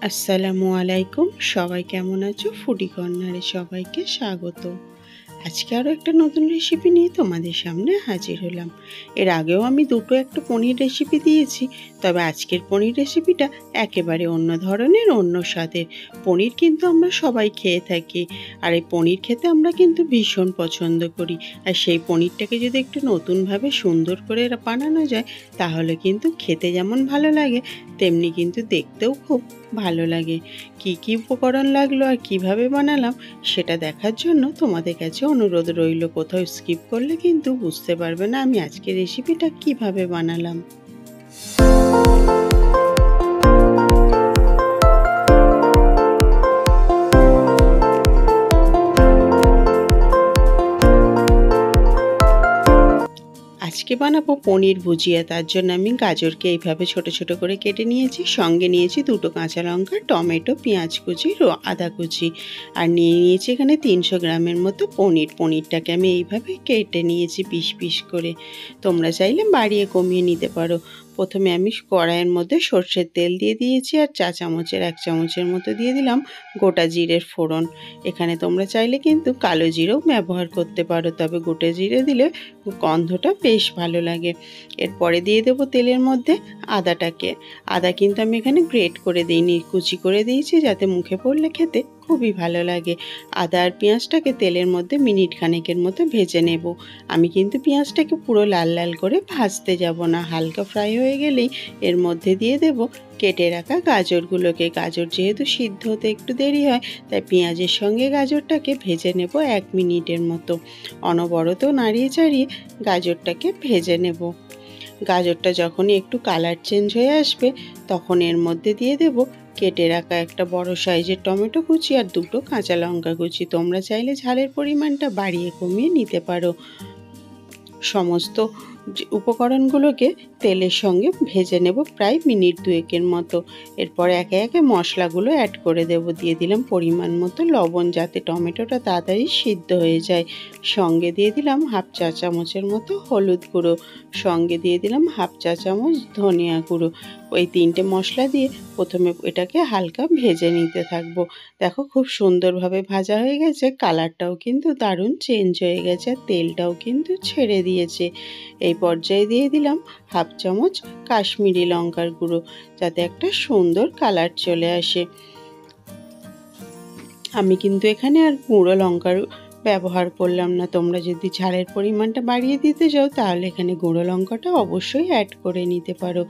আসসালামু আলাইকুম। সবাই কেমন আছো? ফুডি কর্নারে সবাইকে স্বাগত। আজকে আরও একটা নতুন রেসিপি নিয়ে তোমাদের সামনে হাজির হলাম। এর আগেও আমি একটা পনির রেসিপি দিয়েছি, তবে আজকের পনির রেসিপিটা একেবারে অন্য ধরনের, অন্য স্বাদের। পনির কিন্তু আমরা সবাই খেয়ে থাকি, আর এই পনির খেতে আমরা কিন্তু ভীষণ পছন্দ করি। আর সেই পনিরটাকে যদি একটু নতুনভাবে সুন্দর করে বানানো যায়, তাহলে কিন্তু খেতে যেমন ভালো লাগে, তেমনি কিন্তু দেখতেও খুব ভালো লাগে। কি কি উপকরণ লাগলো আর কিভাবে বানালাম সেটা দেখার জন্য তোমাদের কাছে অনুরোধ রইল। কোথাও স্কিপ করলে কিন্তু বুঝতে পারবে না আমি আজকের রেসিপিটা কিভাবে বানালাম। আজকে বানাবো পনির ভুজিয়া। তার জন্য আমি গাজরকে এইভাবে ছোট ছোট করে কেটে নিয়েছি, সঙ্গে নিয়েছি 2টো কাঁচা লঙ্কা, টমেটো, পেঁয়াজ কুচি, আদা কুচি, আর নিয়েছি এখানে 300 গ্রামের মতো পনিরটাকে আমি এইভাবে কেটে নিয়েছি পিস পিস করে। তোমরা চাইলে বাড়িয়ে কমিয়ে নিতে পারো। প্রথমে আমি কড়াইয়ের মধ্যে সর্ষের তেল দিয়ে দিয়েছি, আর 1 চামচের মতো দিয়ে দিলাম গোটা জিরের ফোড়ন। এখানে তোমরা চাইলে কিন্তু কালো জিরেও ব্যবহার করতে পারো, তবে গোটা জিরে দিলে গন্ধটা বেশ ভালো লাগে। এরপরে দিয়ে দেবো তেলের মধ্যে আদাটাকে। আদা কিন্তু আমি এখানে গ্রেট করে দিইনি, কুচি করে দিয়েছি, যাতে মুখে পড়লে খেতে খুবই ভালো লাগে। আদা আর পেঁয়াজটাকে তেলের মধ্যে মিনিট খানেকের মতো ভেজে নেব। আমি কিন্তু পেঁয়াজটাকে পুরো লাল লাল করে ভাজতে যাব না, হালকা ফ্রাই হয়ে গেলেই এর মধ্যে দিয়ে দেব কেটে রাখা গাজরগুলোকে। গাজর যেহেতু সিদ্ধ হতে একটু দেরি হয়, তাই পেঁয়াজের সঙ্গে গাজরটাকে ভেজে নেব 1 মিনিটের মতো। অনবরত নাড়িয়ে চাড়িয়ে গাজরটাকে ভেজে নেব। গাজরটা যখনই একটু কালার চেঞ্জ হয়ে আসবে, তখন এর মধ্যে দিয়ে দেব কেটে রাখা একটা বড় সাইজের টমেটো কুচি আর 2টো কাঁচা লঙ্কা কুচি। তোমরা চাইলে ঝালের পরিমাণটা বাড়িয়ে কমিয়ে নিতে পারো। সমস্ত উপকরণগুলোকে তেলের সঙ্গে ভেজে নেব প্রায় মিনিট 2-এর মতো। এরপর একে একে মশলাগুলো অ্যাড করে দেব। দিয়ে দিলাম পরিমাণ মতো লবণ, যাতে টমেটোটা তাড়াতাড়ি সিদ্ধ হয়ে যায়। সঙ্গে দিয়ে দিলাম 1/2 চা চামচের মতো হলুদ গুঁড়ো, সঙ্গে দিয়ে দিলাম 1/2 চা চামচ ধনিয়া গুঁড়ো। ওই 3টে মশলা দিয়ে প্রথমে এটাকে হালকা ভেজে নিতে থাকবো। দেখো খুব সুন্দরভাবে ভাজা হয়ে গেছে, কালারটাও কিন্তু দারুণ চেঞ্জ হয়ে গেছে, আর তেলটাও কিন্তু ছেড়ে দিয়েছে। এই পর্যায়ে দিয়ে দিলাম 1/2 চামচ কাশ্মীরি লঙ্কার গুঁড়ো, যাতে একটা সুন্দর কালার চলে আসে। আমি কিন্তু এখানে আর গুঁড়ো লঙ্কার ব্যবহার করলাম না। তোমরা যদি ঝালের পরিমাণটা বাড়িয়ে দিতে চাও, তাহলে এখানে গুঁড়ো লঙ্কাটা অবশ্যই অ্যাড করে নিতে পারো।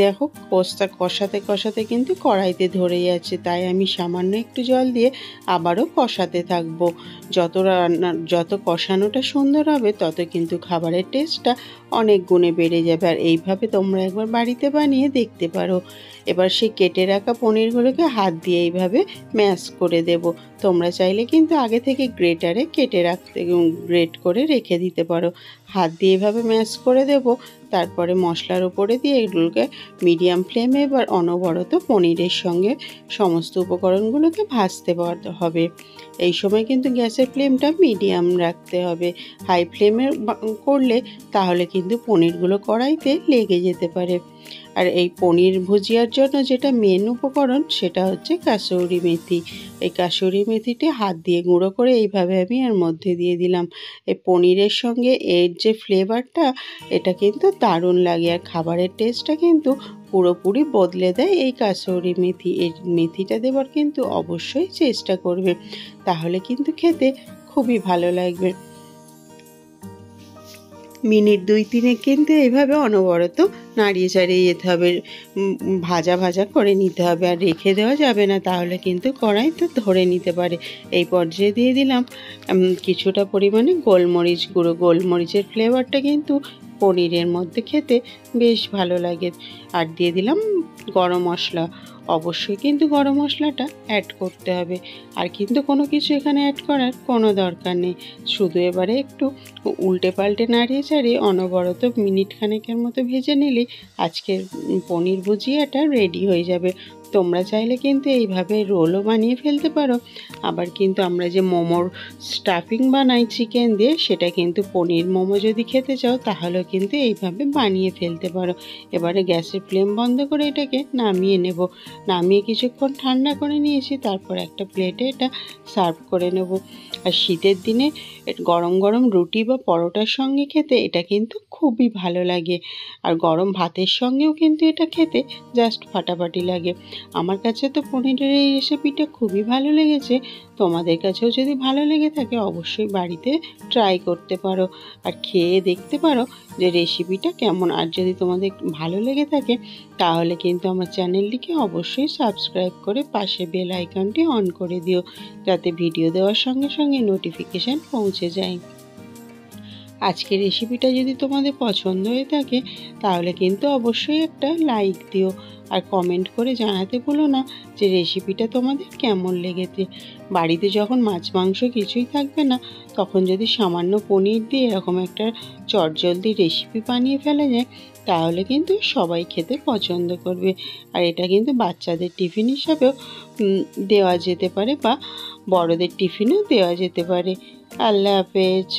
দেখো কষাতে কষাতে কিন্তু কড়াইতে ধরে যাচ্ছে, তাই আমি সামান্য একটু জল দিয়ে আবারও কষাতে থাকবো। যত কষানোটা সুন্দর হবে, তত কিন্তু খাবারের টেস্টটা অনেক গুণে বেড়ে যাবে। আর এইভাবে তোমরা একবার বাড়িতে বানিয়ে দেখতে পারো। এবার সেই কেটে রাখা পনিরগুলোকে হাত দিয়ে এইভাবে ম্যাশ করে দেব। তোমরা চাইলে কিন্তু আগে থেকে গ্রেটারে গ্রেট করে রেখে দিতে পারো। হাত দিয়ে এভাবে ম্যাশ করে দেব। তারপরে মশলার উপরে দিয়ে এগুলোকে মিডিয়াম ফ্লেমে এবার অনবরত পনিরের সঙ্গে সমস্ত উপকরণগুলোকে ভাজতে হবে। এই সময় কিন্তু গ্যাসের ফ্লেমটা মিডিয়াম রাখতে হবে। হাই ফ্লেমে করলে তাহলে কিন্তু পনিরগুলো কড়াইতে লেগে যেতে পারে। আর এই পনির ভুজিয়ার জন্য যেটা মেন উপকরণ, সেটা হচ্ছে কাসুরি মেথি। এই কাসুরি মেথিটি হাত দিয়ে গুঁড়ো করে এইভাবে আমি এর মধ্যে দিয়ে দিলাম। এই পনিরের সঙ্গে এর যে ফ্লেভারটা, এটা কিন্তু দারুণ লাগে, আর খাবারের টেস্টটা কিন্তু পুরোপুরি বদলে দেয় এই কাসুরি মেথি। এই মেথিটা দেবার কিন্তু অবশ্যই চেষ্টা করবে, তাহলে কিন্তু খেতে খুবই ভালো লাগবে। মিনিট 2-3 কিন্তু এইভাবে অনবরত নাড়িয়ে চাড়িয়ে যেতে হবে, ভাজা ভাজা করে নিতে হবে, আর রেখে দেওয়া যাবে না, তাহলে কিন্তু কড়াইতে ধরে নিতে পারে। এই পর্যায়ে দিয়ে দিলাম কিছুটা পরিমাণে গোলমরিচ গুঁড়ো। গোলমরিচের ফ্লেভারটা কিন্তু পনিরের মধ্যে খেতে বেশ ভালো লাগে। আর দিয়ে দিলাম গরম মশলা। অবশ্যই কিন্তু গরম মশলাটা অ্যাড করতে হবে, আর কিন্তু কোনো কিছু এখানে অ্যাড করার কোনো দরকার নেই। শুধু এবারে একটু উল্টে পাল্টে নাড়িয়ে চাড়িয়ে অনবরত মিনিট খানেকের মতো ভেজে নিলেই আজকের পনির ভুজিয়াটা রেডি হয়ে যাবে। তোমরা চাইলে কিন্তু এইভাবে রোলও বানিয়ে ফেলতে পারো। আবার কিন্তু আমরা যে মোমোর স্টাফিং বানাই চিকেন দিয়ে, সেটা কিন্তু পনির মোমো যদি খেতে চাও, তাহলেও কিন্তু এইভাবে বানিয়ে ফেলতে পারো। এবারে গ্যাসের ফ্লেম বন্ধ করে এটাকে থেকে নামিয়ে নেব। নামিয়ে কিছুক্ষণ ঠান্ডা করে নিয়েছি, তারপর একটা প্লেটে এটা সার্ভ করে নেব। আর শীতের দিনে গরম গরম রুটি বা পরোটার সঙ্গে খেতে এটা কিন্তু খুবই ভালো লাগে। আর গরম ভাতের সঙ্গেও কিন্তু এটা খেতে জাস্ট ফাটাফাটি লাগে। আমার কাছে তো পনিরের এই রেসিপিটা খুবই ভালো লেগেছে। তোমাদের কাছেও যদি ভালো লেগে থাকে অবশ্যই বাড়িতে ট্রাই করতে পারো আর খেয়ে দেখতে পারো যে রেসিপিটা কেমন। আর যদি তোমাদের ভালো লেগে থাকে তাহলে কিন্তু আমার চ্যানেলটিকে অবশ্যই সাবস্ক্রাইব করে পাশে বেল আইকনটি অন করে দিও, যাতে ভিডিও দেওয়ার সঙ্গে সঙ্গে নোটিফিকেশান পৌঁছে যায়। আজকের রেসিপিটা যদি তোমাদের পছন্দ হয়ে থাকে তাহলে কিন্তু অবশ্যই একটা লাইক দিও আর কমেন্ট করে জানাতে ভুলো না যে রেসিপিটা তোমাদের কেমন লেগেছে। বাড়িতে যখন মাছ মাংস কিছুই থাকবে না তখন যদি সামান্য পনির দিয়ে এরকম একটা চটজলদি রেসিপি বানিয়ে ফেলা যায় তাহলে কিন্তু সবাই খেতে পছন্দ করবে। আর এটা কিন্তু বাচ্চাদের টিফিন হিসাবেও দেওয়া যেতে পারে বা বড়দের টিফিনেও দেওয়া যেতে পারে। আল্লাহ হাফেজ।